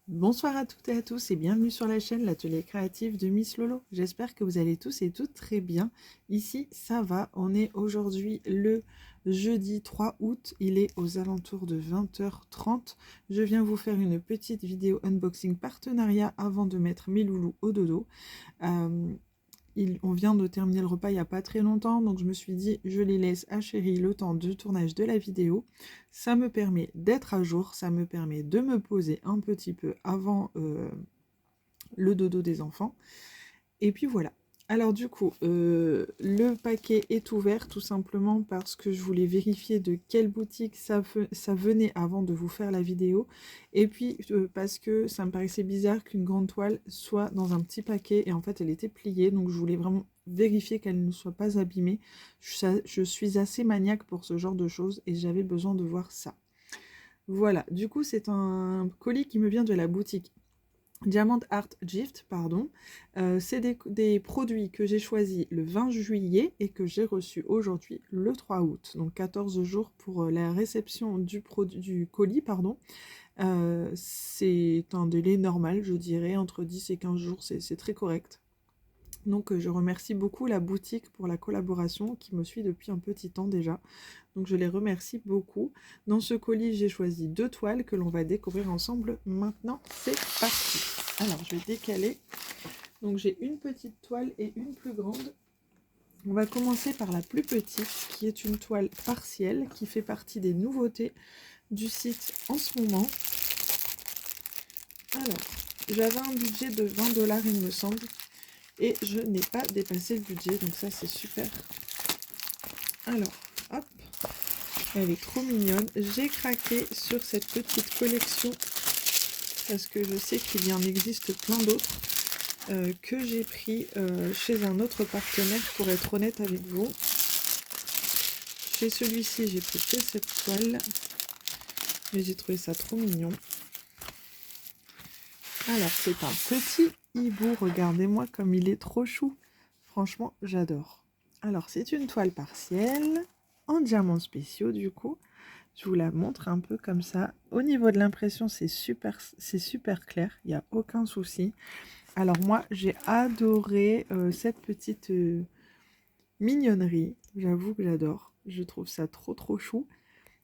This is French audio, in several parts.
Bonsoir à toutes et à tous et bienvenue sur la chaîne L'Atelier Créatif de Miss Lolo. J'espère que vous allez tous et toutes très bien. Ici, ça va. On est aujourd'hui le jeudi 3 août. Il est aux alentours de 20h30. Je viens vous faire une petite vidéo unboxing partenariat avant de mettre mes loulous au dodo. On vient de terminer le repas il n'y a pas très longtemps, donc je me suis dit, je les laisse à Chérie le temps de tournage de la vidéo. Ça me permet d'être à jour, ça me permet de me poser un petit peu avant le dodo des enfants. Et puis voilà. Alors du coup, le paquet est ouvert tout simplement parce que je voulais vérifier de quelle boutique ça venait avant de vous faire la vidéo. Et puis parce que ça me paraissait bizarre qu'une grande toile soit dans un petit paquet et en fait elle était pliée. Donc je voulais vraiment vérifier qu'elle ne soit pas abîmée. Je suis assez maniaque pour ce genre de choses et j'avais besoin de voir ça. Voilà, du coup c'est un colis qui me vient de la boutique Diamond Art Gift, pardon. C'est des produits que j'ai choisis le 20 juillet et que j'ai reçus aujourd'hui le 3 août. Donc 14 jours pour la réception du colis, pardon. C'est un délai normal, je dirais, entre 10 et 15 jours, c'est très correct. Donc je remercie beaucoup la boutique pour la collaboration qui me suit depuis un petit temps déjà. Donc je les remercie beaucoup. Dans ce colis, j'ai choisi 2 toiles que l'on va découvrir ensemble. Maintenant, c'est parti. Alors, je vais décaler. Donc j'ai une petite toile et une plus grande. On va commencer par la plus petite, qui est une toile partielle, qui fait partie des nouveautés du site en ce moment. Alors, j'avais un budget de 20 $, il me semble. Et je n'ai pas dépassé le budget, donc ça c'est super. Alors, hop, elle est trop mignonne. J'ai craqué sur cette petite collection parce que je sais qu'il y en existe plein d'autres que j'ai pris chez un autre partenaire, pour être honnête avec vous. Chez celui-ci, j'ai pris que cette toile, mais j'ai trouvé ça trop mignon. Alors, c'est un petit hibou, regardez-moi comme il est trop chou. Franchement, j'adore. Alors, c'est une toile partielle, en diamants spéciaux du coup. Je vous la montre un peu comme ça. Au niveau de l'impression, c'est super clair, il n'y a aucun souci. Alors moi, j'ai adoré cette petite mignonnerie. J'avoue que j'adore. Je trouve ça trop chou.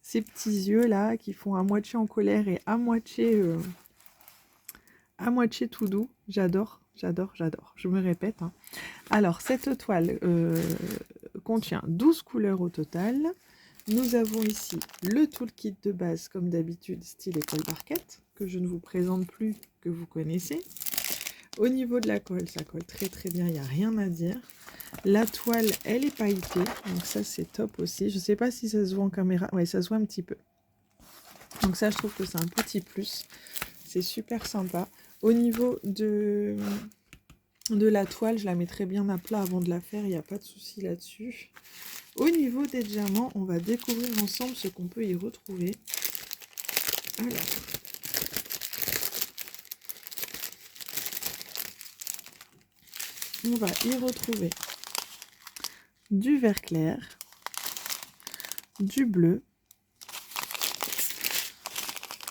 Ces petits yeux là qui font à moitié en colère et à moitié tout doux. J'adore. Je me répète, hein. Alors, cette toile contient 12 couleurs au total. Nous avons ici le toolkit de base, comme d'habitude, style école barquette, que je ne vous présente plus, que vous connaissez. Au niveau de la colle, ça colle très bien, il n'y a rien à dire. La toile, elle est pailletée, donc ça c'est top aussi. Je ne sais pas si ça se voit en caméra, ouais, ça se voit un petit peu. Donc ça, je trouve que c'est un petit plus. C'est super sympa. Au niveau de la toile, je la mettrai bien à plat avant de la faire, il n'y a pas de souci là-dessus. Au niveau des diamants, on va découvrir ensemble ce qu'on peut y retrouver. Alors, on va y retrouver du vert clair, du bleu,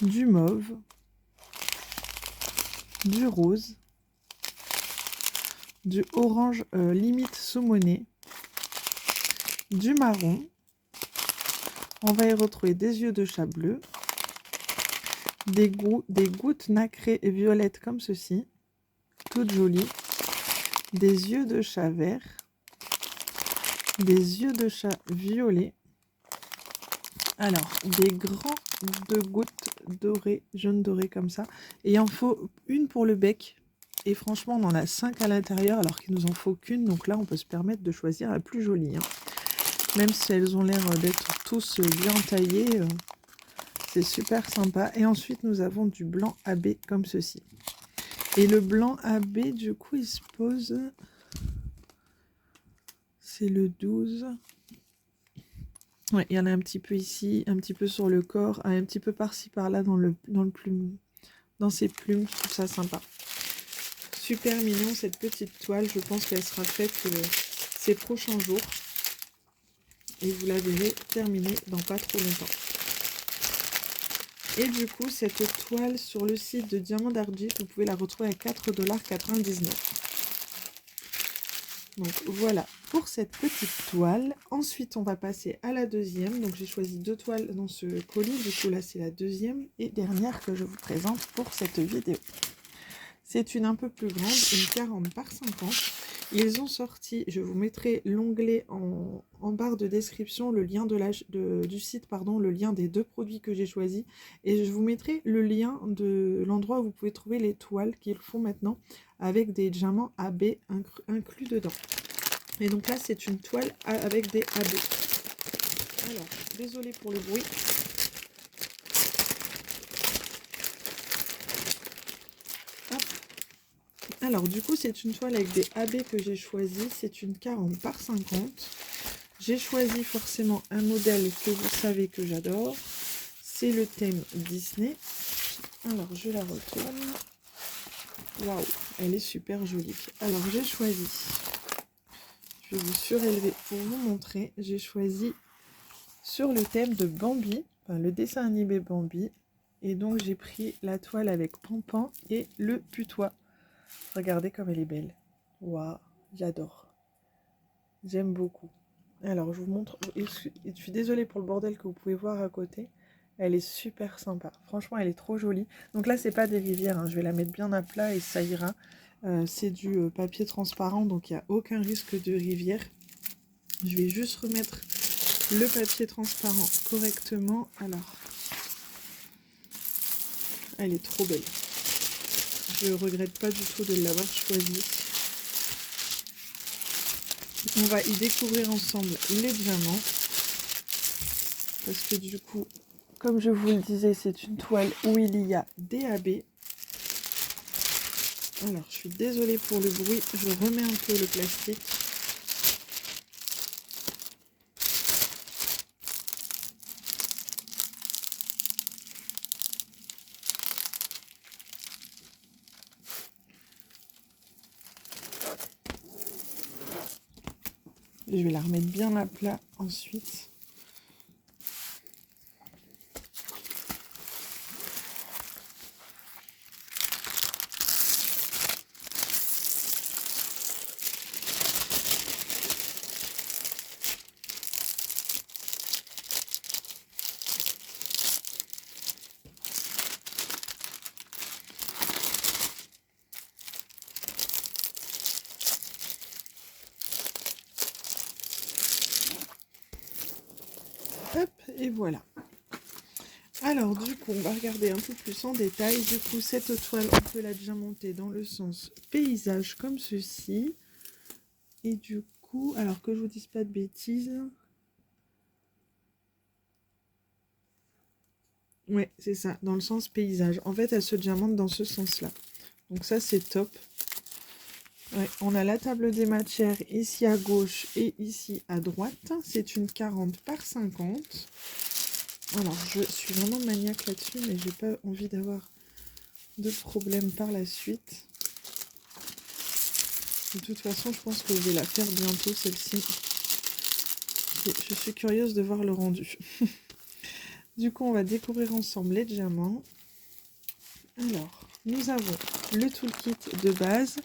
du mauve, du rose, du orange limite saumoné, du marron. On va y retrouver des yeux de chat bleu, des gouttes nacrées et violettes comme ceci, toutes jolies, des yeux de chat vert, des yeux de chat violet. Alors, des grands de gouttes dorées, jaune doré comme ça. Et il en faut une pour le bec. Et franchement, on en a 5 à l'intérieur alors qu'il nous en faut qu'une. Donc là, on peut se permettre de choisir la plus jolie, hein. Même si elles ont l'air d'être tous bien taillées, c'est super sympa. Et ensuite, nous avons du blanc AB comme ceci. Et le blanc AB, du coup, il se pose... C'est le 12... Ouais, il y en a un petit peu ici, un petit peu sur le corps, un petit peu par-ci par-là dans ces plumes. Je trouve ça sympa. Super mignon cette petite toile. Je pense qu'elle sera faite ces prochains jours. Et vous la verrez terminée dans pas trop longtemps. Et du coup, cette toile sur le site de Diamant d'Argile, vous pouvez la retrouver à 4,99 $. Donc voilà pour cette petite toile. Ensuite, on va passer à la deuxième. Donc j'ai choisi 2 toiles dans ce colis. Du coup, là, c'est la deuxième et dernière que je vous présente pour cette vidéo. C'est une un peu plus grande, une 40 par 50. Ils ont sorti, je vous mettrai l'onglet en barre de description, le lien du site, pardon, le lien des 2 produits que j'ai choisis. Et je vous mettrai le lien de l'endroit où vous pouvez trouver les toiles qu'ils font maintenant avec des diamants AB inclus dedans. Et donc là, c'est une toile avec des AB. Alors, désolée pour le bruit. Hop. Alors, du coup, c'est une toile avec des AB que j'ai choisi. C'est une 40 par 50. J'ai choisi forcément un modèle que vous savez que j'adore. C'est le thème Disney. Alors, je la retourne. Waouh, elle est super jolie. Alors, j'ai choisi... Je vais vous surélever pour vous montrer. J'ai choisi sur le thème de Bambi, enfin le dessin animé Bambi. Et donc j'ai pris la toile avec Pampan et le putois. Regardez comme elle est belle. Waouh, j'adore. J'aime beaucoup. Alors je vous montre. Je suis désolée pour le bordel que vous pouvez voir à côté. Elle est super sympa. Franchement, elle est trop jolie. Donc là, c'est pas des rivières. Hein. Je vais la mettre bien à plat et ça ira. C'est du papier transparent, donc il n'y a aucun risque de rivière. Je vais juste remettre le papier transparent correctement. Alors, elle est trop belle. Je regrette pas du tout de l'avoir choisie. On va y découvrir ensemble les diamants. Parce que du coup, comme je vous le disais, c'est une toile où il y a des AB. Alors, je suis désolée pour le bruit. Je remets un peu le plastique. Je vais la remettre bien à plat ensuite. Hop, et voilà. Alors du coup, on va regarder un peu plus en détail. Du coup, cette toile, on peut la déjà monter dans le sens paysage comme ceci. Et du coup, alors que je vous dise pas de bêtises. Ouais, c'est ça, dans le sens paysage. En fait, elle se diamante dans ce sens-là. Donc ça, c'est top. Ouais, on a la table des matières ici à gauche et ici à droite. C'est une 40 par 50. Alors, je suis vraiment maniaque là-dessus, mais j'ai pas envie d'avoir de problème par la suite. De toute façon, je pense que je vais la faire bientôt, celle-ci. Je suis curieuse de voir le rendu. Du coup, on va découvrir ensemble les diamants. Alors, nous avons le toolkit de base,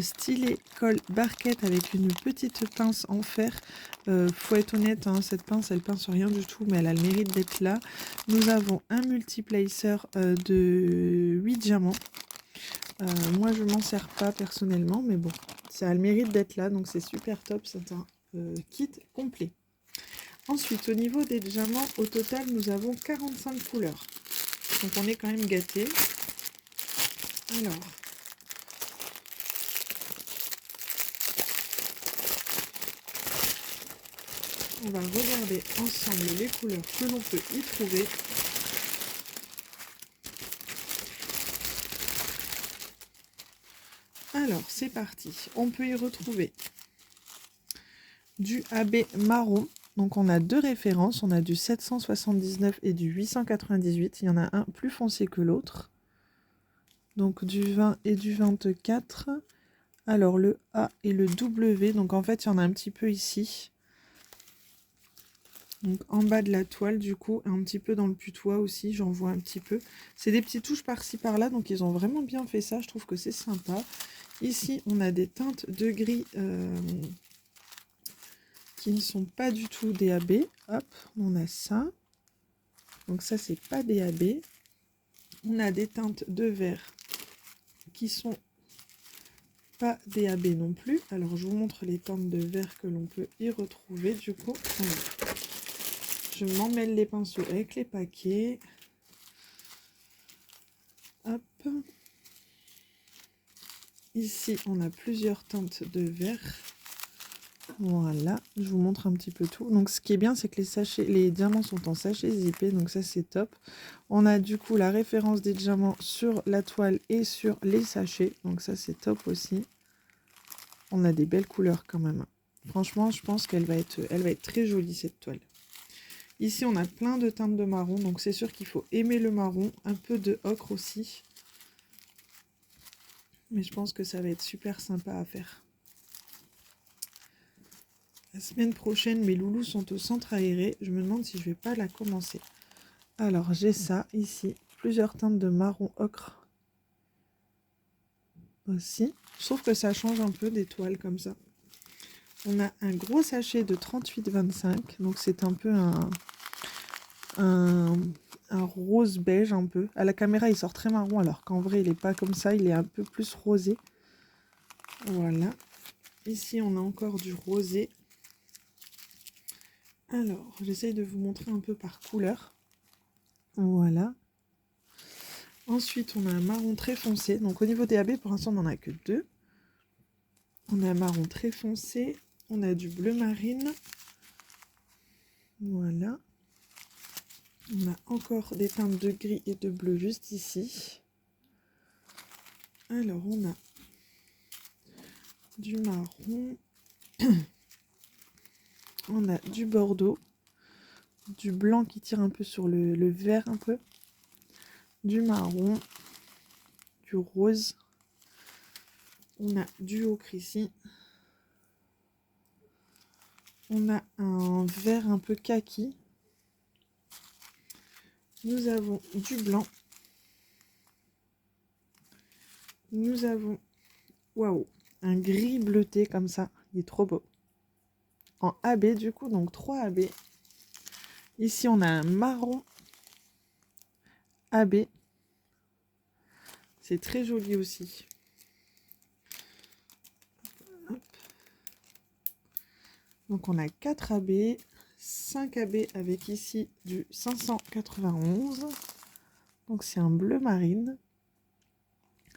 stylet, colle, barquette avec une petite pince en fer. Faut être honnête, hein, cette pince, elle pince rien du tout, mais elle a le mérite d'être là. Nous avons un multiplacer de 8 diamants. Moi, je m'en sers pas personnellement, mais bon, ça a le mérite d'être là, donc c'est super top. C'est un kit complet. Ensuite, au niveau des diamants, au total, nous avons 45 couleurs. Donc, on est quand même gâtés. Alors, on va regarder ensemble les couleurs que l'on peut y trouver. Alors, c'est parti. On peut y retrouver du AB marron. Donc, on a 2 références. On a du 779 et du 898. Il y en a un plus foncé que l'autre. Donc, du 20 et du 24. Alors, le A et le W. Donc, en fait, il y en a un petit peu ici. Donc en bas de la toile du coup, un petit peu dans le putois aussi, j'en vois un petit peu. C'est des petites touches par-ci par-là, donc ils ont vraiment bien fait ça, je trouve que c'est sympa. Ici on a des teintes de gris qui ne sont pas du tout DAB. Hop, on a ça. Donc ça c'est pas DAB. On a des teintes de vert qui sont pas DAB non plus. Alors je vous montre les teintes de vert que l'on peut y retrouver du coup. Je m'emmêle les pinceaux avec les paquets. Hop. Ici, on a plusieurs teintes de vert. Voilà, je vous montre un petit peu tout. Donc, ce qui est bien, c'est que les diamants sont en sachet zippé. Donc, ça, c'est top. On a du coup la référence des diamants sur la toile et sur les sachets. Donc, ça, c'est top aussi. On a des belles couleurs quand même. Franchement, je pense qu'elle va être très jolie, cette toile. Ici, on a plein de teintes de marron, donc c'est sûr qu'il faut aimer le marron, un peu de ocre aussi. Mais je pense que ça va être super sympa à faire. La semaine prochaine, mes loulous sont au centre aéré. Je me demande si je vais pas la commencer. Alors, j'ai ça ici. Plusieurs teintes de marron ocre aussi. Je trouve que ça change un peu des toiles comme ça. On a un gros sachet de 38,25. Donc, c'est un peu un rose beige un peu. À la caméra, il sort très marron, alors qu'en vrai, il n'est pas comme ça. Il est un peu plus rosé. Voilà. Ici, on a encore du rosé. Alors, j'essaye de vous montrer un peu par couleur. Voilà. Ensuite, on a un marron très foncé. Donc, au niveau des AB, pour l'instant, on n'en a que 2. On a un marron très foncé. On a du bleu marine. Voilà. On a encore des teintes de gris et de bleu juste ici. Alors, on a du marron. On a du bordeaux. Du blanc qui tire un peu sur le vert un peu. Du marron. Du rose. On a du ocre ici. On a un vert un peu kaki. Nous avons du blanc. Nous avons, waouh, un gris bleuté comme ça. Il est trop beau. En AB du coup, donc 3 AB. Ici, on a un marron AB. C'est très joli aussi. Hop. Donc, on a 4 AB, 5 AB avec ici du 591. Donc, c'est un bleu marine.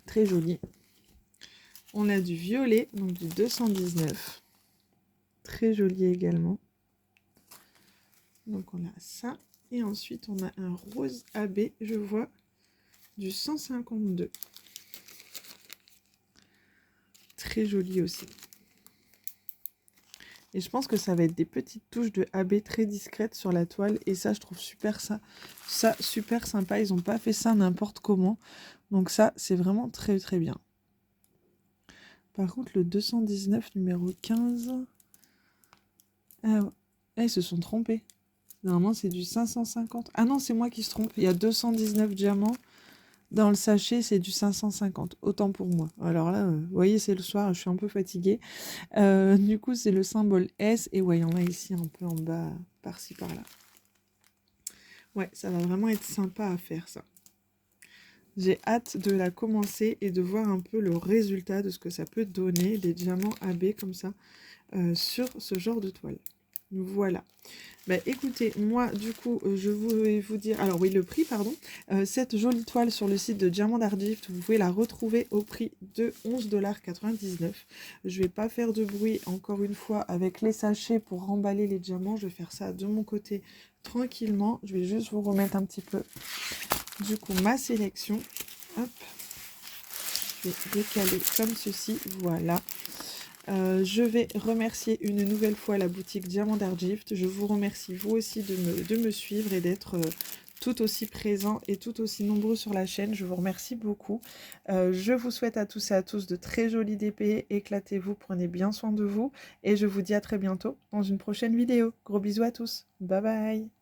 Très joli. On a du violet, donc du 219. Très joli également. Donc, on a ça. Et ensuite, on a un rose AB, je vois, du 152. Très joli aussi. Et je pense que ça va être des petites touches de AB très discrètes sur la toile. Et ça, je trouve super ça super sympa. Ils n'ont pas fait ça n'importe comment. Donc ça, c'est vraiment très très bien. Par contre, le 219 numéro 15... Ah, ils se sont trompés. Normalement, c'est du 550. Ah non, c'est moi qui se trompe. Il y a 219 diamants. Dans le sachet, c'est du 550. Autant pour moi. Alors là, vous voyez, c'est le soir, je suis un peu fatiguée. Du coup, c'est le symbole S. Et ouais, il y en a ici un peu en bas, par-ci, par-là. Ouais, ça va vraiment être sympa à faire, ça. J'ai hâte de la commencer et de voir un peu le résultat de ce que ça peut donner, des diamants AB comme ça, sur ce genre de toile. Voilà. Bah, écoutez, moi, du coup, je vais vous dire... Alors oui, le prix, pardon. Cette jolie toile sur le site de Diamant d'Art Gift, vous pouvez la retrouver au prix de 11,99 $. Je vais pas faire de bruit, encore une fois, avec les sachets pour remballer les diamants. Je vais faire ça de mon côté tranquillement. Je vais juste vous remettre un petit peu, du coup, ma sélection. Hop. Je vais décaler comme ceci. Voilà. Je vais remercier une nouvelle fois la boutique Diamant d'Art Gift. Je vous remercie vous aussi de me suivre et d'être tout aussi présents et tout aussi nombreux sur la chaîne. Je vous remercie beaucoup. Je vous souhaite à tous et à tous de très jolies DP. Éclatez-vous, prenez bien soin de vous et je vous dis à très bientôt dans une prochaine vidéo. Gros bisous à tous. Bye bye.